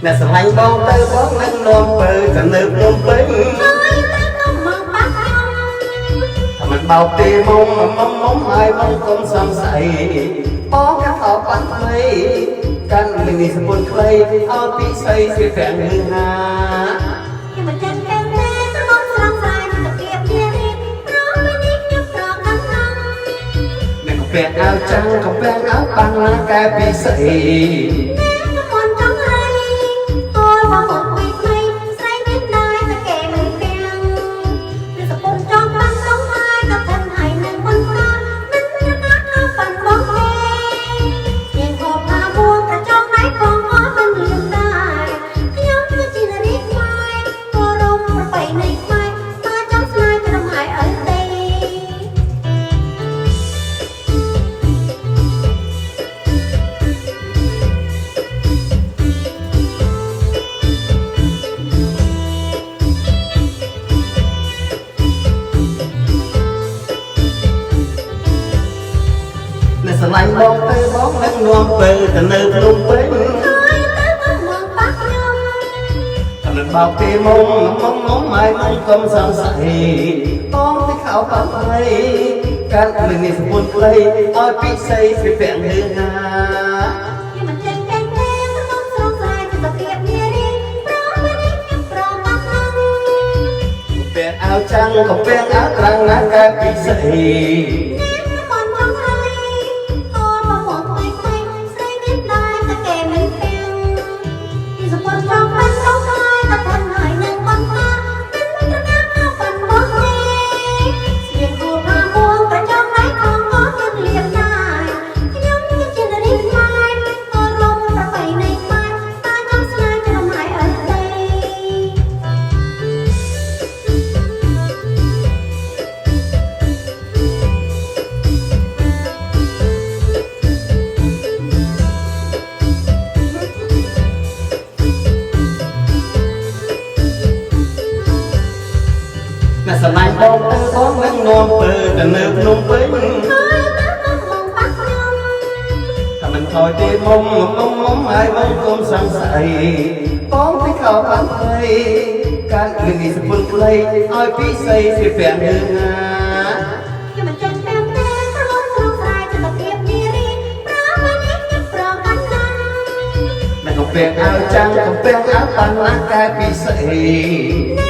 អ្នកស្រឡាញ់បងទៅបងនឹងនាំពើទៅនៅភ្នំពេញហើយតែក៏មកបាក់ខ្ញុំថាមិនបោកទេមុំហើយបងកុំសង្ស័យបងកាត់តបបាត់ថ្មីកាន់លីនីសពុនខ្លីឲ្យពិសីស្រីប្រាំងហឺហាខ្ញុំមិនចេះតែទៅមកស្រងស្រ័យទៅគៀបជារីព្រោះពេលនេះខ្ញុំប្រកាសថាអ្នកក៏ពាក់អាវចាំងក៏ពាក់អាវបាំងណាកែពិសីស្រឡាញ់បងទៅបងនឹងនាំពើទៅនៅភ្នំពេញហើយតែក៏មកបាក់ខ្ញុំថាមិនបោកទេមុំហើយមិនកុំសង្ស័យបងទៅខោបាត់ថ្មីកាន់លីនីសពុនខ្លីឲ្យពិសីស្រីប្រាំងហឺហាខ្ញុំមិនចេះតែទៅមកស្រងស្រ័យទៅគៀបជារីព្រោះពេលនេះខ្ញុំប្រកាសថាពាក់អាវចាំងក៏ពាក់អាវត្រាំងណាកែពិសីអ្នកស្រឡាញ់បងទៅបងនឹងនាំពើទៅនៅភ្នំពេញហើយតែក៏មកបាក់ខ្ញុំថាមិនថយទេមុំហើយបងកុំសង្ស័យបងទៅខោបាត់ថ្មីកាន់លីនីសពុនខ្លីឲ្យពិសីស្រីប្រាំងហឺហាខ្ញុំមិនចេះតែទៅមកស្រងស្រ័យទៅគៀបជារីព្រោះពេលនេះខ្ញុំប្រកាសថាអ្នកក៏ពាក់អាវចាំងក៏ពាក់អាវបាំងណាកែពិសី